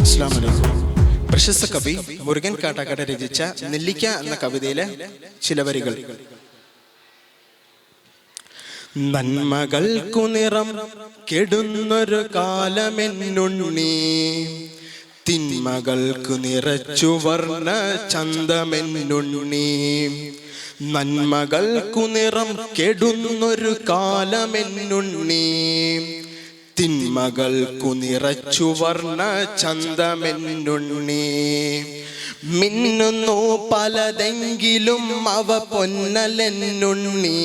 അസ്സലാമു അലൈക്കും. പ്രശസ്ത കവി മുരുകൻ കാട്ടാക്കട രചിച്ച നെല്ലിക്ക എന്ന കവിതയിലെ ചില വരികൾ. നന്മകൾക്കു നിറം കെടുന്നൊരു കാലമെന്നുണ്ണി, തിന്മകൾക്കു നിറച്ചു വർണ്ണ ചന്തമെന്നുണ്ണി. നന്മകൾക്കു നിറം കെടുന്നൊരു കാലമെന്നുണ്ണി, തിന്മകൾക്കു നിറച്ചു വർണ്ണ ചന്തമെന്നുണ്ണി. മിന്നുന്നു പലതെങ്കിലും അവ പൊന്നലെന്നുണ്ണി,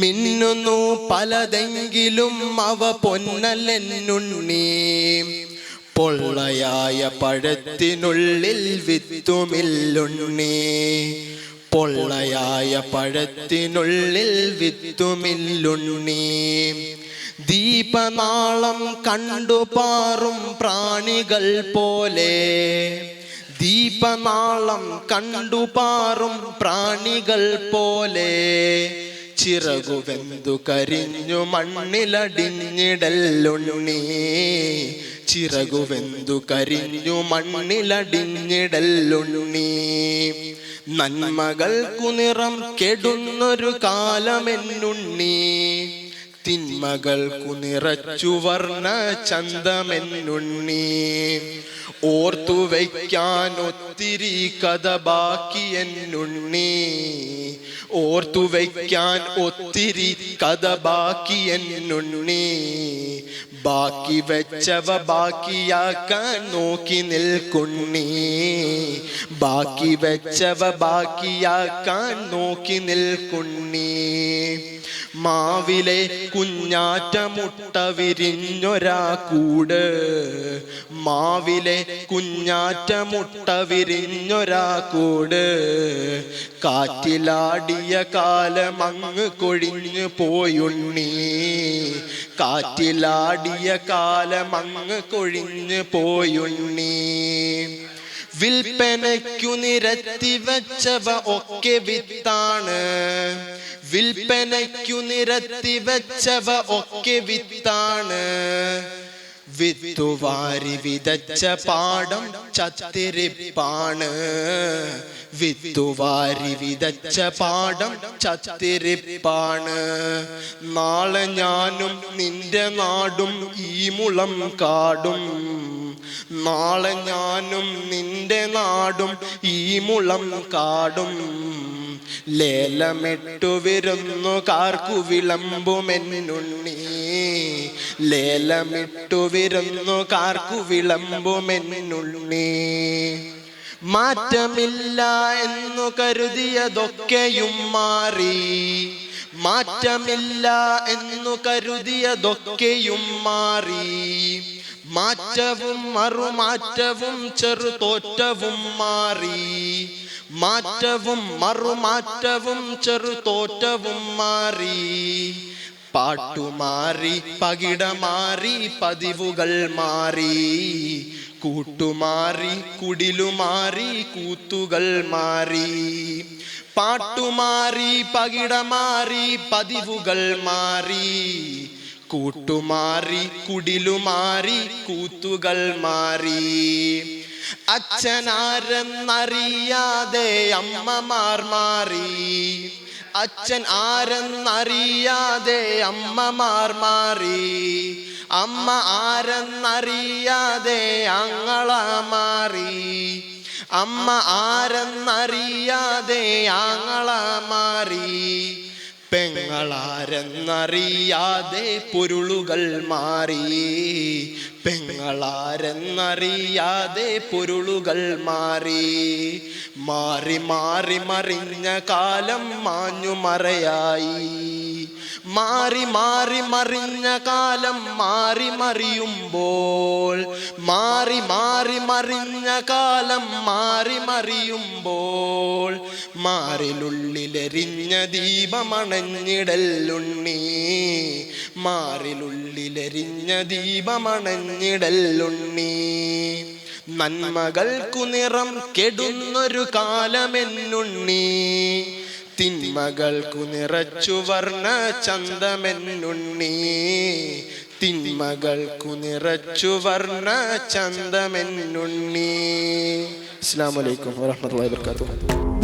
മിന്നുന്നു പലതെങ്കിലും അവ പൊന്നലെന്നുണ്ണി. പൊള്ളയായ പഴത്തിനുള്ളിൽ വിത്തുമില്ലുണ്ണി, പൊള്ളയായ പഴത്തിനുള്ളിൽ വിത്തുമില്ലുണ്ണി. ദീപനാളം കണ്ടുപാറും പ്രാണികൾ പോലെ, ദീപനാളം കണ്ടുപാറും പ്രാണികൾ പോലെ, ചിറകുവെന്തു കരിഞ്ഞു മണ്ണിലടിഞ്ഞിടല്ലുണ്ണി, ചിറകുവെന്തു കരിഞ്ഞു മണ്ണിലടിഞ്ഞിടല്ലുണ്ണി. നന്മകൾക്കു നിറം കെടുന്നൊരു കാലമെന്നുണ്ണി, തിന്മകൾക്കു നിറച്ചു വർണ്ണ ചന്തമെന്നുണ്ണി. ഓർത്തു വയ്ക്കാൻ ഒത്തിരി കഥ ബാക്കിയെന്നുണ്ണി, ഓർത്തു വയ്ക്കാൻ ഒത്തിരി കഥ ബാക്കിയെന്നുണ്ണി. ബാക്കി വെച്ചവ ബാക്കിയാക്കാൻ നോക്കി നിൽക്കുണ്ണി, ബാക്കി വെച്ചവ ബാക്കിയാക്കാൻ നോക്കി നിൽക്കുണ്ണി. മാവിലെ കുഞ്ഞാറ്റ മുട്ട വിരിഞ്ഞൊരാ കൂട്, മാവിലെ കുഞ്ഞാറ്റ മുട്ട വിരിഞ്ഞൊരാ കൂട്, കാറ്റിലാടിയ കാലമങ്ങ് കൊഴിഞ്ഞു പോയുണ്ണി, കാറ്റിലാടിയ കാലമങ്ങ് കൊഴിഞ്ഞു പോയുണ്ണി. വിൽപ്പനയ്ക്കു നിരത്തി വെച്ചവ ഒക്കെ വിത്താണ്, വിൽപ്പനയ്ക്കു നിരത്തി വെച്ചവ ഒക്കെ വിത്താണ്. വിത്തുവാരി വിതച്ച പാടം ചത്തിരിപ്പാണ്, വിത്തുവാരി വിതച്ച പാടം ചത്തിരിപ്പാണ്. നാളെ ഞാനും നിന്റെ നാടും ഈ മുളം കാടും, നാളെ ഞാനും നിന്റെ നാടും ഈ മുളം കാടും. ലേലമിട്ടു വിരുന്നുകാർക്കു വിളമ്പുമെന്നുണ്ണി, ലേലമിട്ടു വിരുന്നുകാർക്കു വിളമ്പുമെന്നുണ്ണി. മാറ്റമില്ല എന്നു കരുതിയതൊക്കെയും മാറി, മാറ്റമില്ല എന്നു കരുതിയതൊക്കെയും മാറി. മാറ്റവും മറുമാറ്റവും ചെറുതോറ്റവും മാറി, മാറ്റവും മറുമാറ്റവും ചെറുതോറ്റവും മാറി. പാട്ടുമാറി പകിടമാറി പതിവുകൾ മാറി, കൂട്ടുമാറി കുടിലുമാറി കൂത്തുകൾ മാറി. പാട്ടുമാറി പകിടമാറി പതിവുകൾ മാറി, കൂട്ടുമാറി കുടിലുമാറി കൂത്തുകൾ മാറി. അച്ഛനാരെന്നറിയാതെ അമ്മമാർ മാറി, അച്ഛൻ ആരെന്നറിയാതെ അമ്മമാർ മാറി. അമ്മ ആരെന്നറിയാതെ ആങ്ങള മാറി, അമ്മ ആരെന്നറിയാതെ ആങ്ങള മാറി. പെങ്ങളാരെന്നറിയാതെ പൊരുളുകൾ മാറി, പെങ്ങളാരെന്നറിയാതെ പൊരുളുകൾ മാറി. മാറി മാറി മറിഞ്ഞ കാലം മാഞ്ഞു മറയായി, മാറി മാറി മറിഞ്ഞ കാലം മാറി മറിയുമ്പോൾ, മാറി മാറി മറിഞ്ഞ കാലം മാറി മറിയുമ്പോൾ. മാറിലുള്ളിലെരിഞ്ഞ ദീപമണഞ്ഞിടല്ലുണ്ണി, മാറിലുള്ളിലെരിഞ്ഞ ദീപമണഞ്ഞിടല്ലുണ്ണി. നന്മകൾക്കു നിറം കെടുന്നൊരു കാലമെന്നുണ്ണി, തിന്മകൾക്കു നിറച്ചു വർണ്ണ ചന്തമെന്നുണ്ണി, തിന്മകൾക്കു നിറച്ചു വർണ്ണ ചന്തമെന്നുണ്ണി. അസ്സലാമു അലൈക്കും വറഹ്മത്തുള്ളാഹി വബറകാതുഹു.